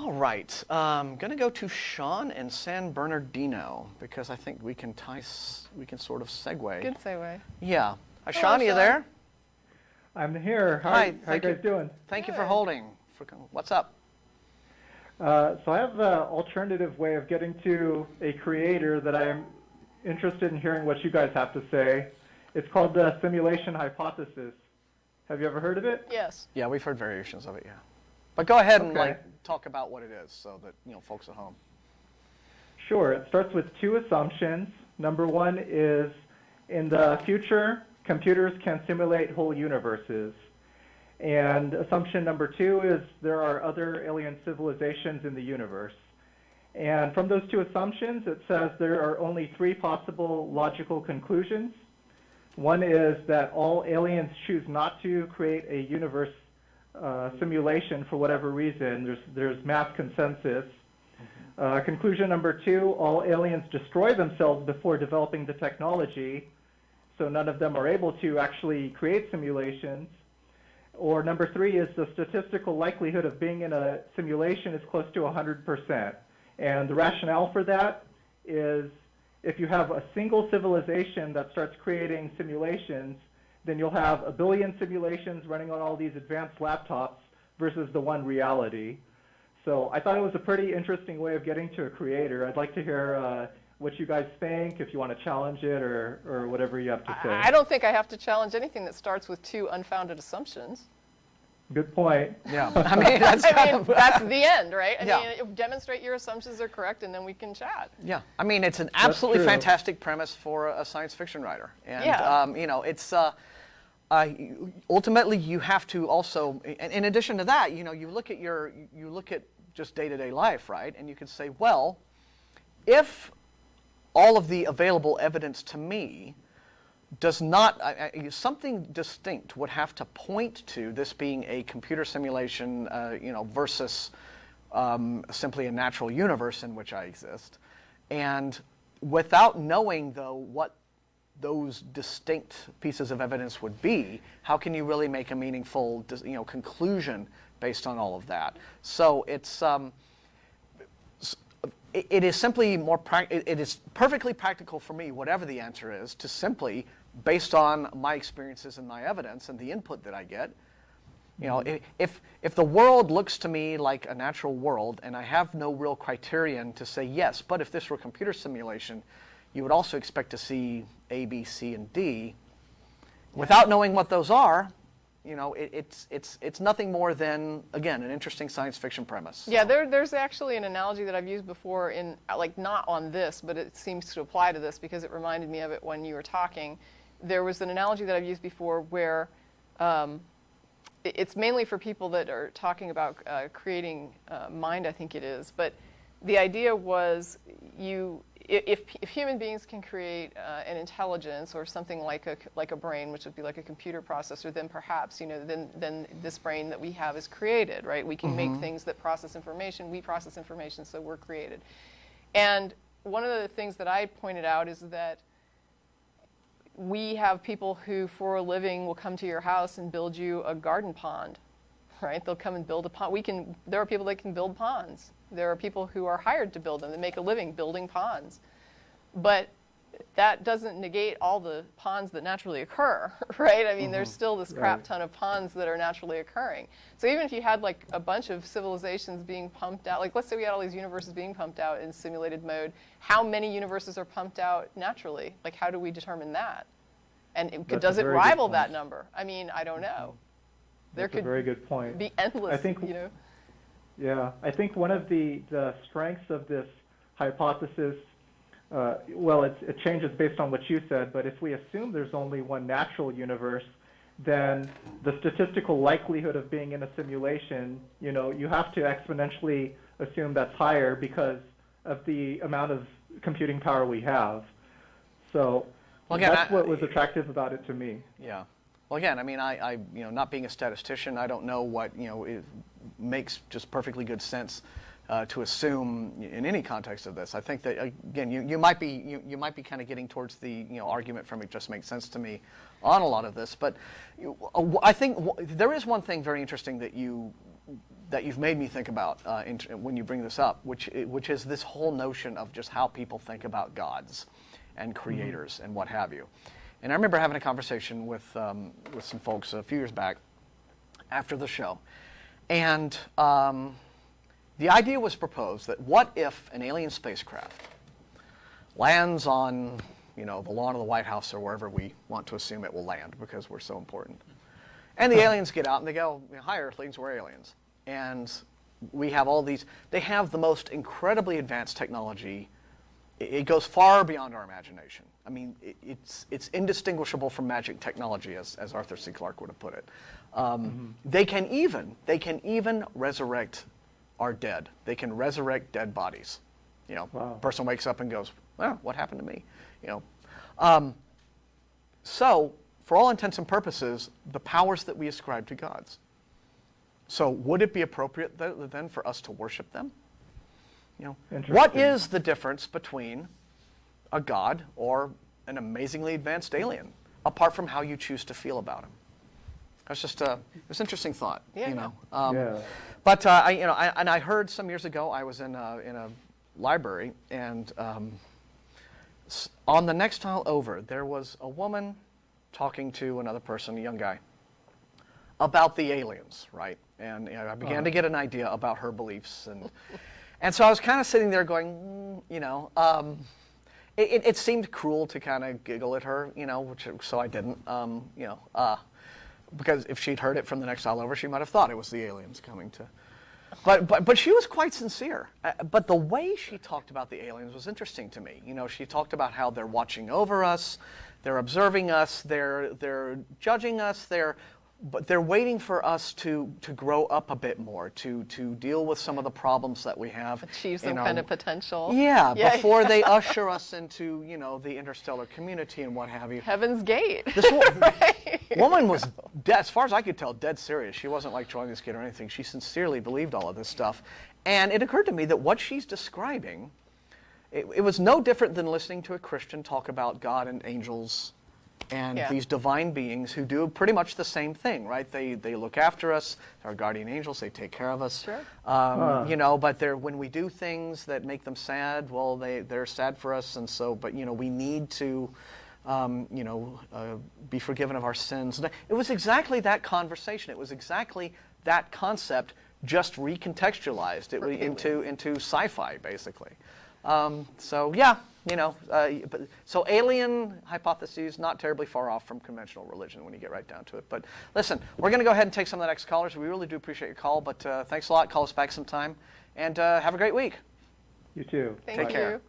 All right, I'm going to go to Sean and San Bernardino because I think we can sort of segue. Good segue. Yeah. Hello, Sean, are you there? I'm here. Hi. How you guys doing? Thank you for holding. What's up? So I have an alternative way of getting to a creator that I'm interested in hearing what you guys have to say. It's called the simulation hypothesis. Have you ever heard of it? Yes. Yeah, we've heard variations of it, yeah. But go ahead and Okay. talk about what it is so that folks at home. Sure. It starts with two assumptions. Number one is in the future, computers can simulate whole universes. And assumption number two is there are other alien civilizations in the universe. And from those two assumptions, it says there are only three possible logical conclusions. One is that all aliens choose not to create a universe simulation for whatever reason. There's mass consensus. Conclusion number two, all aliens destroy themselves before developing the technology, so none of them are able to actually create simulations. Or number three is the statistical likelihood of being in a simulation is close to 100%. And the rationale for that is if you have a single civilization that starts creating simulations, then you'll have a billion simulations running on all these advanced laptops versus the one reality. So I thought it was a pretty interesting way of getting to a creator. I'd like to hear what you guys think, if you want to challenge it or whatever you have to say. I don't think I have to challenge anything that starts with two unfounded assumptions. Good point. Yeah, I mean, that's that's the end, right? I Yeah. mean, demonstrate your assumptions are correct, and then we can chat. Yeah, I mean, it's an absolutely true. fantastic premise for a science fiction writer. And, Yeah. it's ultimately you have to also, in addition to that, you look at just day-to-day life, right? And you can say, well, if all of the available evidence to me does not, something distinct would have to point to this being a computer simulation, versus simply a natural universe in which I exist. And without knowing, though, what those distinct pieces of evidence would be, how can you really make a meaningful, conclusion based on all of that? So it's it is simply it is perfectly practical for me, whatever the answer is, to simply, based on my experiences and my evidence and the input that I get, if the world looks to me like a natural world and I have no real criterion to say yes, but if this were computer simulation, you would also expect to see A, B, C, and D. Without knowing what those are, it's nothing more than, again, an interesting science fiction premise. So. Yeah, there's actually an analogy that I've used before in, not on this, but it seems to apply to this because it reminded me of it when you were talking. There was an analogy that I've used before where it's mainly for people that are talking about creating mind, I think it is, but the idea was if human beings can create an intelligence or something like a brain, which would be like a computer processor, then perhaps then this brain that we have is created, right? We can make things that process information. We process information, so we're created. And one of the things that I pointed out is that we have people who, for a living, will come to your house and build you a garden pond, right? They'll come and build a pond. There are people that can build ponds. There are people who are hired to build them. They make a living building ponds. But that doesn't negate all the ponds that naturally occur, right? I mean, there's still this crap ton of ponds that are naturally occurring. So even if you had like a bunch of civilizations being pumped out, like let's say we had all these universes being pumped out in simulated mode, how many universes are pumped out naturally? Like, how do we determine that? And does it rival that number? I mean, I don't know. That's a very good point. Be endless, I think, Yeah, I think one of the strengths of this hypothesis, it changes based on what you said, but if we assume there's only one natural universe, then the statistical likelihood of being in a simulation, you have to exponentially assume that's higher because of the amount of computing power we have. So that's what was attractive about it to me. Yeah. Well, again, I mean, I not being a statistician, I don't know what, it makes just perfectly good sense to assume in any context of this. I think that, again, you might be kind of getting towards the, argument from it just makes sense to me on a lot of this. But I think there is one thing very interesting that you that you've made me think about when you bring this up, which is this whole notion of just how people think about gods and creators and what have you. And I remember having a conversation with some folks a few years back after the show, and the idea was proposed that what if an alien spacecraft lands on, the lawn of the White House or wherever we want to assume it will land because we're so important. And the aliens get out and they go, hi Earthlings, we're aliens. And we have all these, they have the most incredibly advanced technology. It goes far beyond our imagination. I mean, it's indistinguishable from magic technology, as Arthur C. Clarke would have put it. They can even resurrect our dead. They can resurrect dead bodies. Wow. Person wakes up and goes, well, what happened to me? So, for all intents and purposes, the powers that we ascribe to gods. So, would it be appropriate then for us to worship them? What is the difference between a god or an amazingly advanced alien, apart from how you choose to feel about him? That's just it was an interesting thought. Yeah. But I heard some years ago, I was in a library, and on the next tile over, there was a woman talking to another person, a young guy, about the aliens, right? And I began to get an idea about her beliefs, and so I was kind of sitting there going, it seemed cruel to kind of giggle at her, so I didn't, because if she'd heard it from the next tile over, she might have thought it was the aliens coming to. But she was quite sincere. But the way she talked about the aliens was interesting to me. She talked about how they're watching over us, they're observing us, they're judging us, but they're waiting for us to grow up a bit more, to deal with some of the problems that we have. Achieve some kind of potential. Yeah, before they usher us into, the interstellar community and what have you. Heaven's Gate. This Right. woman was, as far as I could tell, dead serious. She wasn't like trolling this kid or anything. She sincerely believed all of this stuff. And it occurred to me that what she's describing, it was no different than listening to a Christian talk about God and angels and these divine beings who do pretty much the same thing, right? They look after us, our guardian angels, they take care of us. Sure. But when we do things that make them sad, well, they're sad for us, and so, but we need to be forgiven of our sins. It was exactly that conversation. It was exactly that concept, just recontextualized into sci-fi, basically. So alien hypotheses, not terribly far off from conventional religion when you get right down to it. But listen, we're going to go ahead and take some of the next callers. We really do appreciate your call, but thanks a lot. Call us back sometime, and have a great week. You too. Take care.